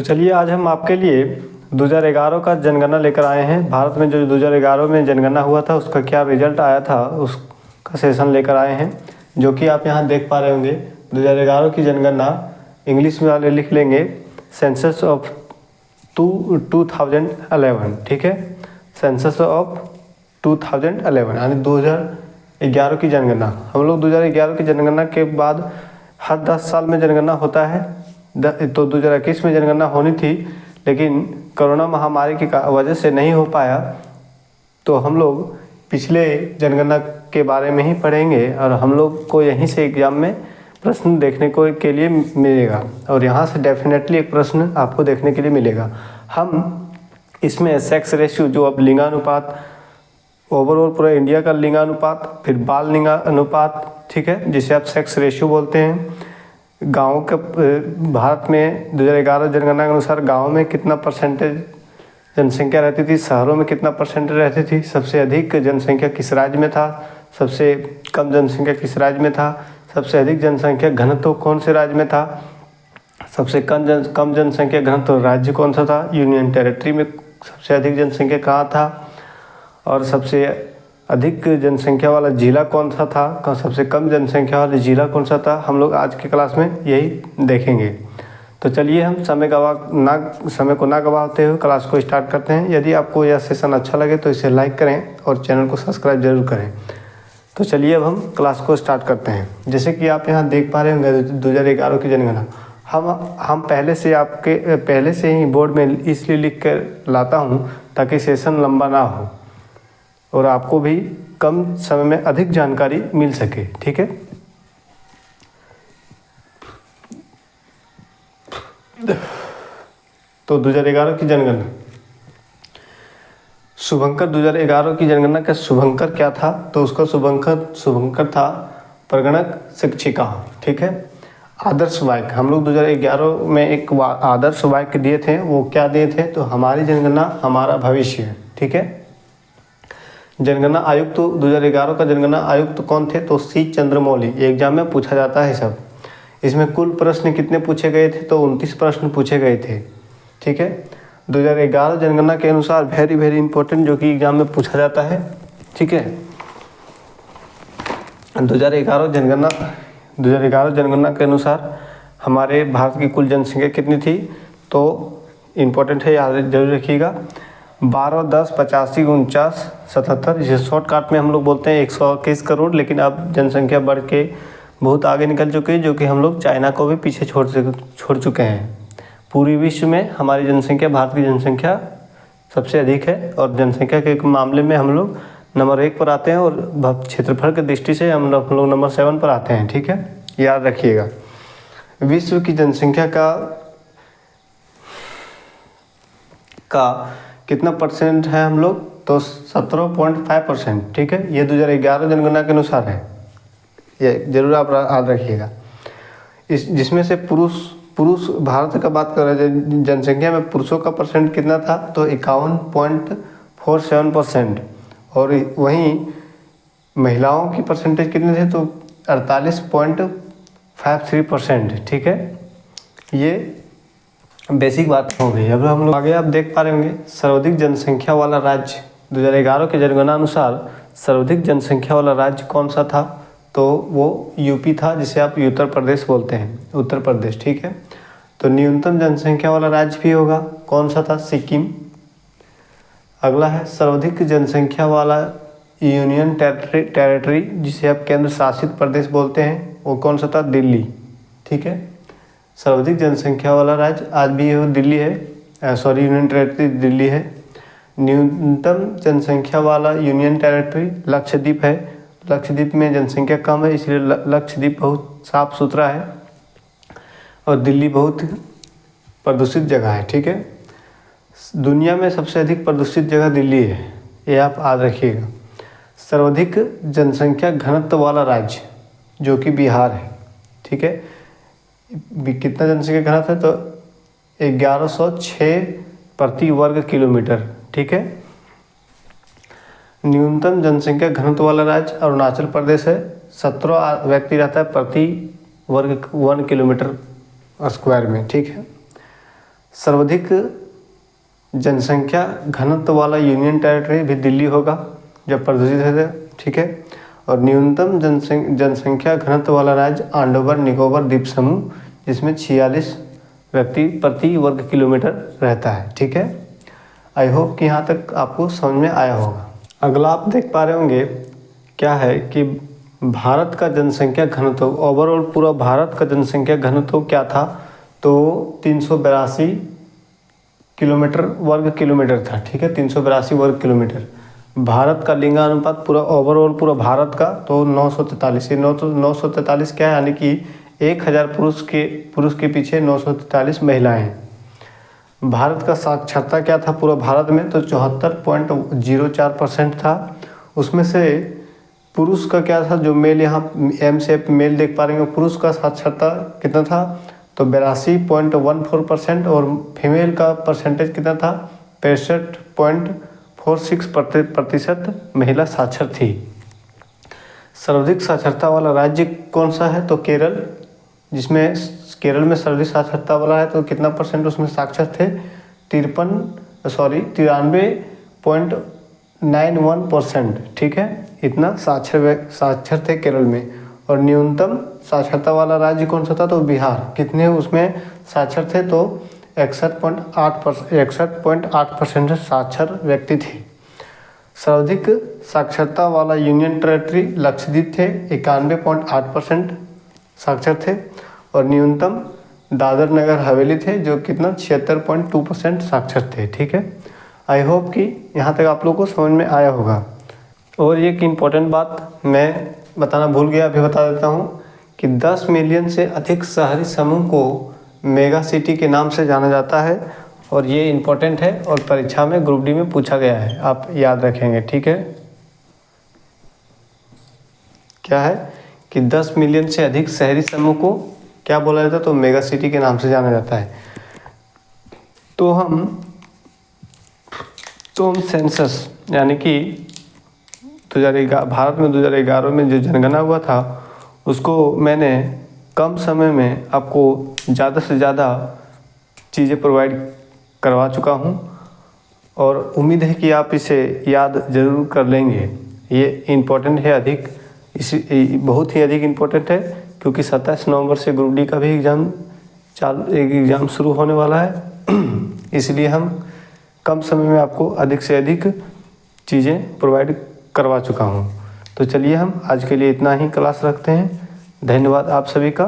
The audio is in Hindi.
तो चलिए आज हम आपके लिए 2011 का जनगणना लेकर आए हैं। भारत में जो 2011 में जनगणना हुआ था उसका क्या रिजल्ट आया था उसका सेशन लेकर आए हैं, जो कि आप यहाँ देख पा रहे होंगे। 2011 की जनगणना इंग्लिश में वाले लिख लेंगे सेंसस ऑफ 2011, ठीक है। सेंसस ऑफ 2011 यानी 2011 की जनगणना। हम लोग 2011 की जनगणना के बाद हर 10 साल में जनगणना होता है। तो 2021 में जनगणना होनी थी, लेकिन कोरोना महामारी की वजह से नहीं हो पाया। तो हम लोग पिछले जनगणना के बारे में ही पढ़ेंगे और हम लोग को यहीं से एग्जाम में प्रश्न देखने को के लिए मिलेगा और यहाँ से डेफिनेटली एक प्रश्न आपको देखने के लिए मिलेगा। हम इसमें सेक्स रेशियो, जो अब लिंगानुपात, ओवरऑल पूरा इंडिया का लिंगानुपात, फिर बाल लिंगानुपात, ठीक है, जिसे आप सेक्स रेशियो बोलते हैं। गाँव के भारत में 2011 जनगणना के अनुसार गाँव में कितना परसेंटेज जनसंख्या रहती थी, शहरों में कितना परसेंटेज रहती थी, सबसे अधिक जनसंख्या किस राज्य में था, सबसे कम जनसंख्या किस राज्य में था, सबसे अधिक जनसंख्या घनत्व कौन से राज्य में था, सबसे कम जनसंख्या घनत्व राज्य कौन सा था, यूनियन टेरिटरी में सबसे अधिक जनसंख्या कहाँ था, और सबसे अधिक जनसंख्या वाला जिला कौन सा था, सबसे कम जनसंख्या वाला जिला कौन सा था। हम लोग आज की क्लास में यही देखेंगे। तो चलिए हम समय को ना गवाते हुए क्लास को स्टार्ट करते हैं। यदि आपको यह सेशन अच्छा लगे तो इसे लाइक करें और चैनल को सब्सक्राइब जरूर करें। तो चलिए अब हम क्लास को स्टार्ट करते हैं। जैसे कि आप यहाँ देख पा रहे होंगे 2011 की जनगणना हम पहले से ही बोर्ड में इसलिए लिख कर लाता हूँ ताकि सेशन लंबा ना हो और आपको भी कम समय में अधिक जानकारी मिल सके, ठीक है। तो 2011 की जनगणना, शुभंकर 2011 की जनगणना का शुभंकर क्या था, तो उसका शुभंकर था प्रगणक शिक्षिका, ठीक है। आदर्श वाक्य, हम लोग 2011 में एक आदर्श वाक्य दिए थे। वो क्या दिए थे, तो हमारी जनगणना हमारा भविष्य, ठीक है। जनगणना आयुक्त 2011 का जनगणना आयुक्त कौन थे, तो सी चंद्रमौली। ये एग्जाम में पूछा जाता है सब। इसमें कुल प्रश्न कितने पूछे गए थे, तो 29 प्रश्न पूछे गए थे, ठीक है। 2011 जनगणना के अनुसार वेरी इंपॉर्टेंट, जो कि एग्जाम में पूछा जाता है, ठीक है। 2011 जनगणना के अनुसार हमारे भारत की कुल जनसंख्या कितनी थी, तो इम्पोर्टेंट है, याद जरूर रखिएगा। 12, 10, 85, 49, 77, जिसे शॉर्टकट में हम लोग बोलते हैं 121 करोड़। लेकिन अब जनसंख्या बढ़ के बहुत आगे निकल चुकी है, जो कि हम लोग चाइना को भी पीछे छोड़ चुके हैं। पूरी विश्व में हमारी जनसंख्या, भारत की जनसंख्या सबसे अधिक है और जनसंख्या के मामले में हम लोग नंबर 1 पर आते हैं और क्षेत्रफल की दृष्टि से हम लोग नंबर 7 पर आते हैं, ठीक है, याद रखिएगा। विश्व की जनसंख्या का कितना परसेंट है हम लोग, तो 17.5%, ठीक है। ये 2011 जनगणना के अनुसार है, ये जरूर आप याद रखिएगा। जिसमें से पुरुष भारत का बात कर रहे हैं, जनसंख्या में पुरुषों का परसेंट कितना था, तो 51.47%। और वहीं महिलाओं की परसेंटेज कितने थे, तो 48.53%, ठीक है। ये बेसिक बात हो गई। अब हम लोग आगे आप देख पा रहे होंगे सर्वाधिक जनसंख्या वाला राज्य। 2011 के जनगणना अनुसार सर्वाधिक जनसंख्या वाला राज्य कौन सा था, तो वो यूपी था, जिसे आप उत्तर प्रदेश बोलते हैं, उत्तर प्रदेश, ठीक है। तो न्यूनतम जनसंख्या वाला राज्य भी होगा, कौन सा था, सिक्किम। अगला है सर्वाधिक जनसंख्या वाला यूनियन टेरिटरी, जिसे आप केंद्र शासित प्रदेश बोलते हैं, वो कौन सा था, दिल्ली, ठीक है। सर्वाधिक जनसंख्या वाला राज्य आज भी दिल्ली है, यूनियन टेरिटरी दिल्ली है। न्यूनतम जनसंख्या वाला यूनियन टेरिटरी लक्षद्वीप है। लक्षद्वीप में जनसंख्या कम है, इसलिए लक्षद्वीप बहुत साफ सुथरा है और दिल्ली बहुत प्रदूषित जगह है, ठीक है। दुनिया में सबसे अधिक प्रदूषित जगह दिल्ली है, ये आप याद रखिएगा। सर्वाधिक जनसंख्या घनत्व वाला राज्य जो कि बिहार है, ठीक है। कितना जनसंख्या घनत्व है, तो 1106 प्रति वर्ग किलोमीटर, ठीक है। न्यूनतम जनसंख्या घनत्व वाला राज्य अरुणाचल प्रदेश है। 17 व्यक्ति रहता है प्रति वर्ग 1 किलोमीटर स्क्वायर में, ठीक है। सर्वाधिक जनसंख्या घनत्व वाला यूनियन टेरिटरी भी दिल्ली होगा जब प्रदूषित है, ठीक है। और न्यूनतम जनसंख्या घनत्व वाला राज्य अंडमान निकोबार द्वीप समूह, जिसमें 46 व्यक्ति प्रति वर्ग किलोमीटर रहता है, ठीक है। आई होप कि यहाँ तक आपको समझ में आया होगा। अगला आप देख पा रहे होंगे क्या है कि भारत का जनसंख्या घनत्व, ओवरऑल पूरा भारत का जनसंख्या घनत्व क्या था, तो 382 किलोमीटर वर्ग किलोमीटर था, ठीक है, 382 वर्ग किलोमीटर। भारत का लिंगानुपात पूरा ओवरऑल पूरा भारत का तो 943, 943 क्या है, यानी कि 1000 पुरुष के पीछे 943 महिलाएं हैं। भारत का साक्षरता क्या था पूरा भारत में, तो 74.04% था। उसमें से पुरुष का क्या था, जो मेल यहाँ एम से मेल देख पा रहे हैं, पुरुष का साक्षरता कितना था, तो 82.14% और फीमेल का परसेंटेज कितना था, 65.46% महिला साक्षर थी। सर्वाधिक साक्षरता वाला राज्य कौन सा है, तो केरल, जिसमें केरल में सर्वाधिक साक्षरता वाला है, तो कितना परसेंट उसमें साक्षर थे, 93.91%, ठीक है, इतना साक्षर थे केरल में। और न्यूनतम साक्षरता वाला राज्य कौन सा था, तो बिहार, कितने उसमें साक्षर थे, तो 61.8% साक्षर व्यक्ति थे। सर्वाधिक साक्षरता वाला यूनियन टेरिटरी लक्षद्वीप थे, 91.8% साक्षर थे। और न्यूनतम दादर नगर हवेली थे, जो कितना 76.2% साक्षर थे, ठीक है। आई होप कि यहाँ तक आप लोग को समझ में आया होगा। और एक इम्पॉर्टेंट बात मैं बताना भूल गया, अभी बता देता हूँ कि 10 मिलियन से अधिक शहरी समूह को मेगा सिटी के नाम से जाना जाता है। और ये इम्पोर्टेंट है और परीक्षा में ग्रुप डी में पूछा गया है, आप याद रखेंगे, ठीक है। क्या है कि 10 मिलियन से अधिक शहरी समूह को क्या बोला जाता है, तो मेगा सिटी के नाम से जाना जाता है। तो हम सेंसस यानी कि 2011 भारत में 2011 में जो जनगणना हुआ था, उसको मैंने कम समय में आपको ज़्यादा से ज़्यादा चीज़ें प्रोवाइड करवा चुका हूँ और उम्मीद है कि आप इसे याद ज़रूर कर लेंगे। ये इम्पोर्टेंट है अधिक, बहुत ही अधिक इम्पोर्टेंट है, क्योंकि 27 नवंबर से ग्रुप डी का भी एग्ज़ाम शुरू होने वाला है। इसलिए हम कम समय में आपको अधिक से अधिक चीज़ें प्रोवाइड करवा चुका हूँ। तो चलिए हम आज के लिए इतना ही क्लास रखते हैं। धन्यवाद आप सभी का।